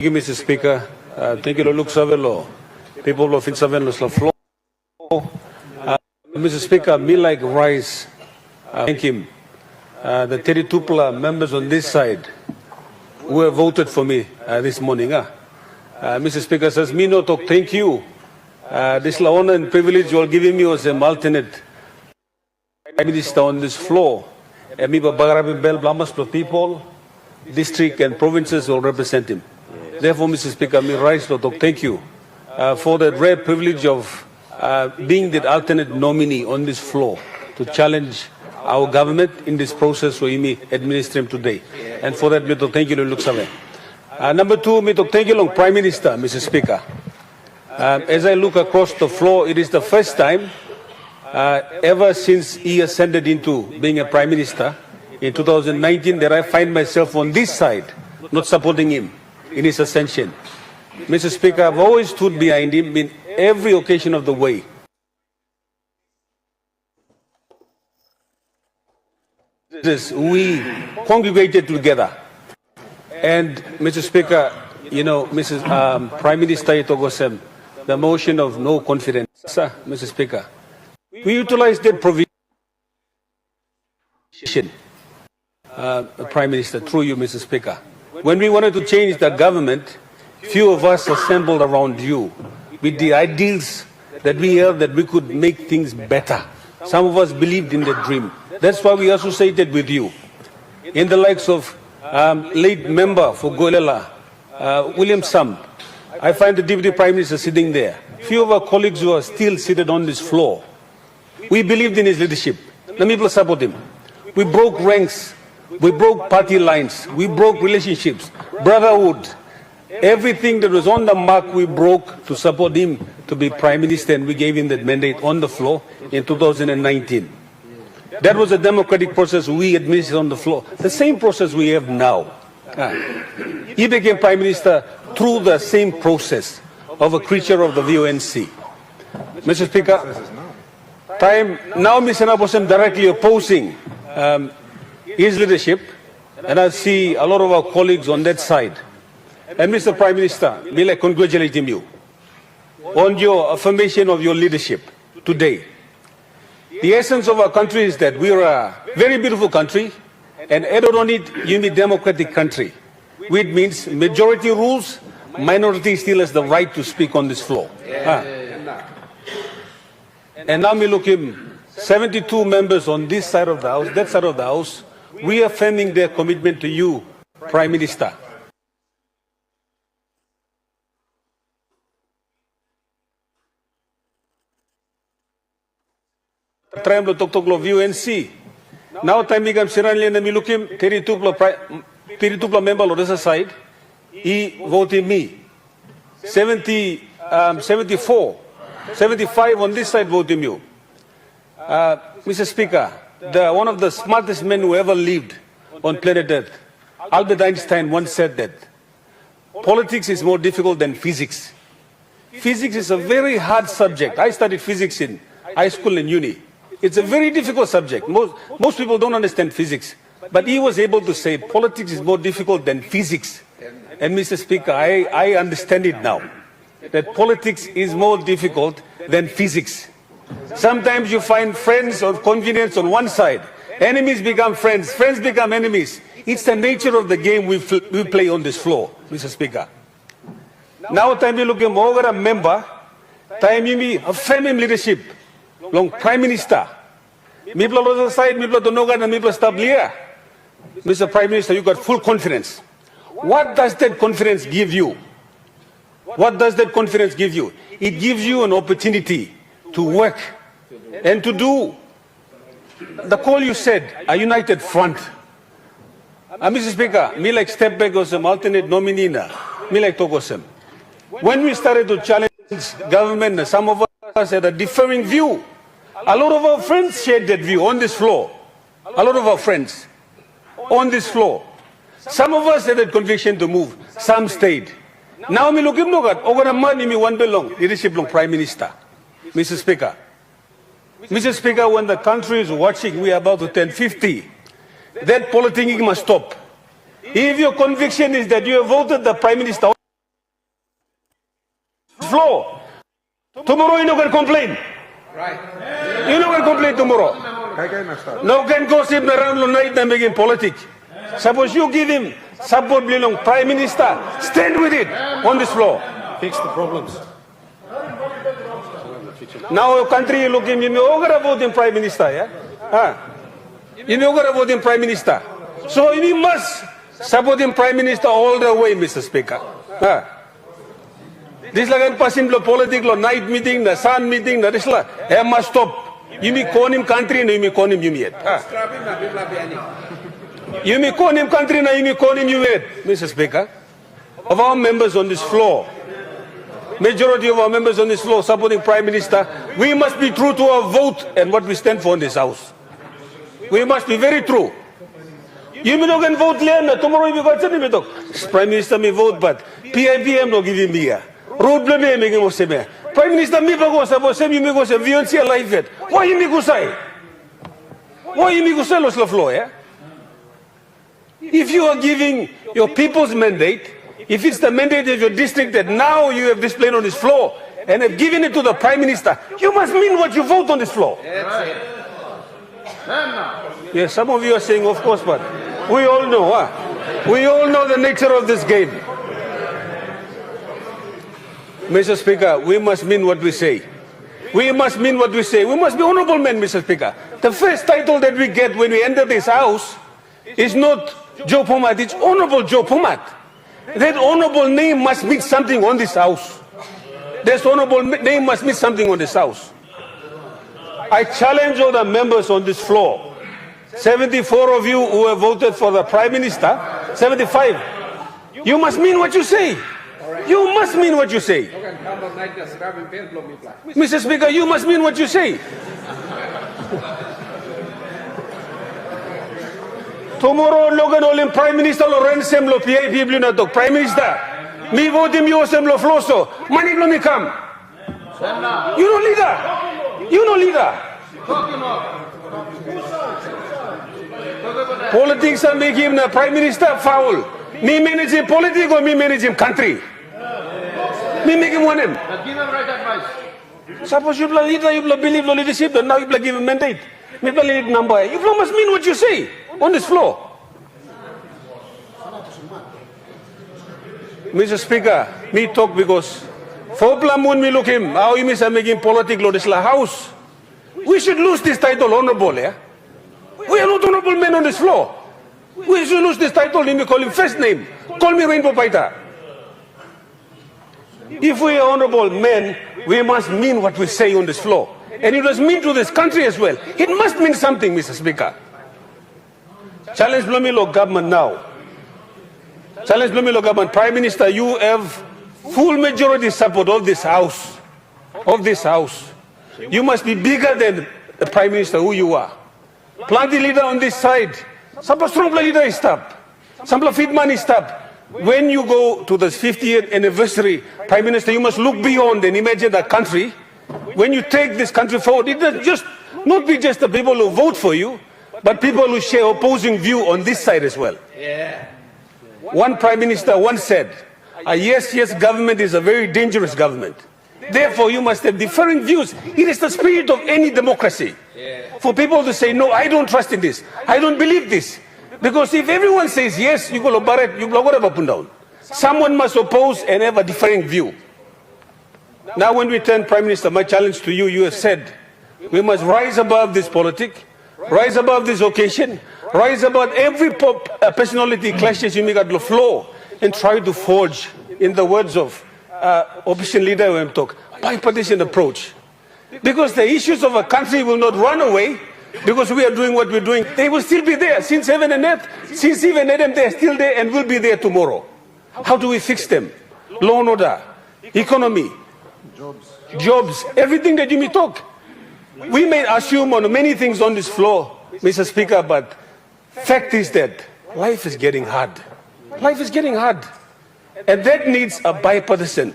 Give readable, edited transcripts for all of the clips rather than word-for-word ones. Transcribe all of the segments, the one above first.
Thank you, Mr. Speaker. Thank you, Luluk Savelo. People of Insavelo, floor. Mr. Speaker, me like Rice, thank him. The 32 members on this side who have voted for me this morning. Mr. Speaker says, me no talk, thank you. This honor and privilege you are giving me as an alternate Prime Minister on this floor. And me, Bagarabin Bell, Blamas people, district and provinces will represent him. Therefore, Mr. Speaker, me rise to talk. Thank you for the rare privilege of being the alternate nominee on this floor to challenge our government in this process we me administer today. And for that, me to thank you, Luluk Save. Number two, me to thank you, long Prime Minister, Mr. Speaker. As I look across the floor, it is the first time ever since he ascended into being a Prime Minister in 2019 that I find myself on this side, not supporting him in his ascension. Mr. Speaker, I've always stood behind him in every occasion of the way. We congregated together. And Mr. Speaker, you know, Prime Minister Itogosem, the motion of no confidence, Mr. Speaker, we utilized that provision, Prime Minister, through you, Mr. Speaker. When we wanted to change the government, few of us assembled around you with the ideals that we held that we could make things better. Some of us believed in the dream. That's why we associated with you. In the likes of late member for Golela, William Sam, I find the Deputy Prime Minister sitting there. Few of our colleagues who are still seated on this floor. We believed in his leadership. Let me support him. We broke ranks. We broke party lines. We broke relationships, brotherhood. Everything that was on the mark we broke to support him to be Prime Minister, and we gave him that mandate on the floor in 2019. That was a democratic process we administered on the floor. The same process we have now. He became Prime Minister through the same process of a creature of the VONC. Mr. Speaker, now Mr. Nabosem directly opposing his leadership, and I see a lot of our colleagues on that side. And Mr. Prime Minister, may I congratulate you on your affirmation of your leadership today. The essence of our country is that we are a very beautiful country, and added on it, a democratic country, which means majority rules, minority still has the right to speak on this floor. And now we look at 72 members on this side of the House, that side of the House, reaffirming their commitment to you, Prime Minister. Try to talk to VONC. Now time becomes Siranli and we look him 32 members on this side. He voted me. 74, 75 on this side voted you. Mr. Speaker, one of the smartest men who ever lived on planet Earth, Albert Einstein, once said that politics is more difficult than physics. Physics is a very hard subject. I studied physics in high school and uni. It's a very difficult subject. Most people don't understand physics. But he was able to say politics is more difficult than physics. And Mr. Speaker, I understand it now, that politics is more difficult than physics. Sometimes you find friends of convenience on one side. Enemies become friends. Friends become enemies. It's the nature of the game we play on this floor, Mr. Speaker. Now time you look at a member, time you affirm leadership, long Prime Minister. People on the other side, people on the other, and people stop here. Mr. Prime Minister, you got full confidence. What does that confidence give you? What does that confidence give you? It gives you an opportunity to work and to do the call you said, a united front. Mr. Speaker, me like step back as an alternate nominee, me like Togosem. When we started to challenge government, some of us had a differing view. A lot of our friends shared that view on this floor. A lot of our friends on this floor. Some of us had that conviction to move. Some stayed. Now me look at Ogana money me one belong leadership long Prime Minister. Mr. Speaker. Mr. Speaker, when the country is watching, we are about to turn 50. That politicking must stop. If your conviction is that you have voted the Prime Minister floor. Tomorrow you're not going to complain. Right. You're not going to complain tomorrow. No can gossip around the night and making politics. Suppose you give him support belong Prime Minister, stand with it on this floor. Fix the problems. Now your country looking, you may vote in Prime Minister, yeah? You may vote in Prime Minister. So we must support him Prime Minister all the way, Mr. Speaker. This like a passing political night meeting, the sun meeting, the Risla, must stop. You may call him country, no, you may call him you yet. You may call him country, no, you may call him you yet, Mr. Speaker. Of our members on this floor, majority of our members on this floor supporting Prime Minister, we must be true to our vote and what we stand for in this House. We must be very true. You may not vote later, tomorrow you got to Prime Minister may vote, but PIPM no give him here. Road blame making was same. Prime Minister me go suppose same you may go say VNC alive it. Why you me go say? Why you me go say los la floor, yeah? If you are giving your people's mandate, if it's the mandate of your district that now you have displayed on this floor and have given it to the Prime Minister, you must mean what you vote on this floor. Yes, some of you are saying, of course, but we all know, we all know the nature of this game. Mr. Speaker, we must mean what we say. We must mean what we say. We must be honorable men, Mr. Speaker. The first title that we get when we enter this House is not Joe Pumat, it's Honorable Joe Pumat. That honorable name must mean something on this House. That honorable name must mean something on this House. I challenge all the members on this floor, 74 of you who have voted for the Prime Minister, 75, you must mean what you say. You must mean what you say. Mr. Speaker, you must mean what you say. Tomorrow, Logan Olin Prime Minister Lorenz Semlo, PIP Blunatok, Prime Minister, me vote him, you Semlo Floso, money me come. You no leader. You no leader. Politics are making the Prime Minister foul. Me manage him politics or me manage him country. Me make him one him. Give him right advice. Suppose you leader, you believe the leadership, and now you give him mandate. Me believe number. You must mean what you say on this floor. Mr. Speaker, me talk because for Plamun me look him, how you miss making politics lo this la house. We should lose this title honorable, yeah? We are not honorable men on this floor. We should lose this title, let me call him first name. Call me Rainbo Paita. If we are honorable men, we must mean what we say on this floor. And it must mean to this country as well. It must mean something, Mr. Speaker. Challenge Blumilo government now. Challenge Blumilo government. Prime Minister, you have full majority support of this House. Of this House. You must be bigger than the Prime Minister who you are. Plenty leader on this side. Some strong leader is stop. Some feed money stop. When you go to the 50th anniversary, Prime Minister, you must look beyond and imagine that country. When you take this country forward, it does just not be just the people who vote for you, but people who share opposing view on this side as well. Yeah. One Prime Minister once said, a yes government is a very dangerous government. Therefore, you must have differing views. It is the spirit of any democracy. Yeah. For people to say, no, I don't trust in this. I don't believe this. Because if everyone says yes, you go to Barrett, you block whatever up and down. Someone must oppose and have a differing view. Now when we turn Prime Minister, my challenge to you, you have said, we must rise above this politic, rise above this occasion, rise above every personality clashes you make at the floor and try to forge, in the words of opposition leader when talk, bipartisan approach. Because the issues of a country will not run away because we are doing what we're doing. They will still be there. Since heaven and earth, since even Adam, they are still there and will be there tomorrow. How do we fix them? Law and order, economy, jobs, everything that you may talk. We may assume on many things on this floor, Mr. Speaker, but fact is that life is getting hard. Life is getting hard. And that needs a bipartisan,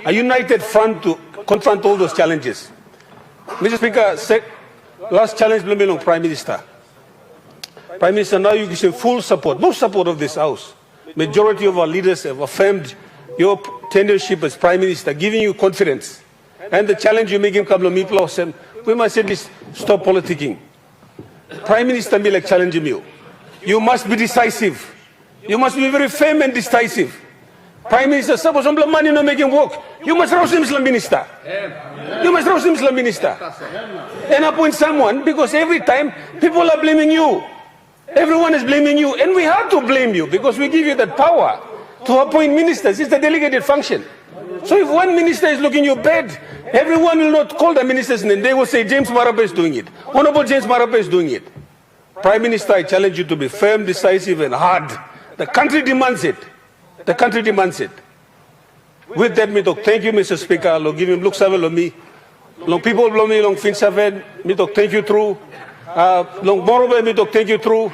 a united front to confront all those challenges. Mr. Speaker, last challenge, Prime Minister. Prime Minister, now you give full support, no support of this House. Majority of our leaders have affirmed your tenureship as Prime Minister, giving you confidence, and the challenge you're making, we must at least stop politicking. Prime Minister be like challenging you. You must be decisive. You must be very firm and decisive. Prime Minister, suppose some money not making work. You must rouse him, Islam Minister. You must rouse him, Islam Minister. And appoint someone, because every time people are blaming you. Everyone is blaming you. And we have to blame you because we give you that power to appoint ministers. It's a delegated function. So if one minister is looking you bad, everyone will not call the minister's name. They will say James Marape is doing it. Honorable James Marape is doing it. Prime Minister, I challenge you to be firm, decisive and hard. The country demands it. The country demands it. With that, me talk, thank you, Mr. Speaker. Long give him look savel on me. Long people blow me, long fin savel. Me talk, thank you through. Long morobe, me talk, thank you through.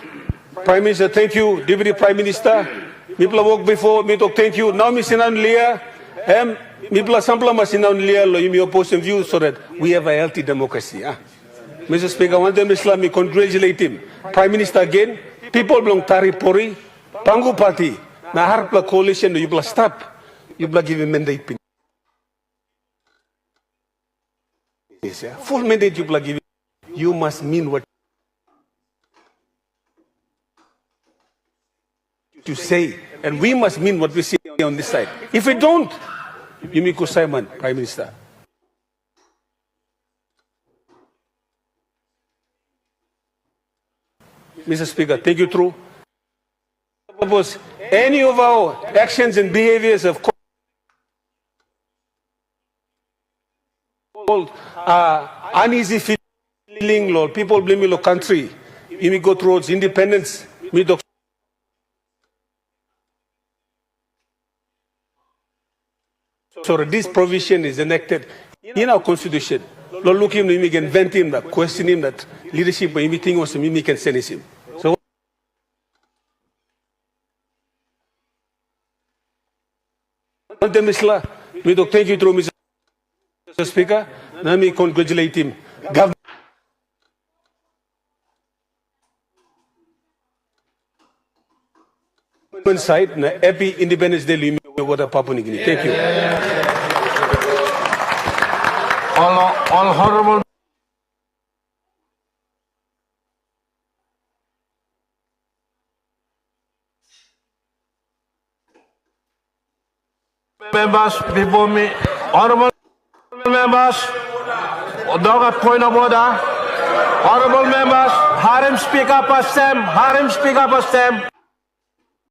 Prime Minister, thank you. Deputy Prime Minister. Me pla walk before, me talk, thank you. Now me sinan liya. Me pla sampla ma sinan liya lo you opposition view so that we have a healthy democracy. Mr. Speaker, I want them Islam, me congratulate him. Prime Minister again. People belong tari pori. Pangu party. Na harap coalition you bla stop. You bla give him mandate. Yes, yeah. Full mandate you bla give him. You must mean what you say. And we must mean what we say on this side. If we don't, you make Simon, Prime Minister. Mr. Speaker, take you through. Suppose any of our actions and behaviors have called uneasy feeling, Lord. People blaming the country. You may go towards independence. So this provision is enacted in our constitution. Lord, look him, we can vent him, that question him, that leadership, anything was we can send him. So we do thank you through Mr. Speaker. Let me congratulate him. Government side, happy Independence Day, what a Papua New Guinea. Thank you. All honorable members before me, honorable members, dog a point of order. Honorable members, Harem Speaker Pastem, Harem Speaker Pastem.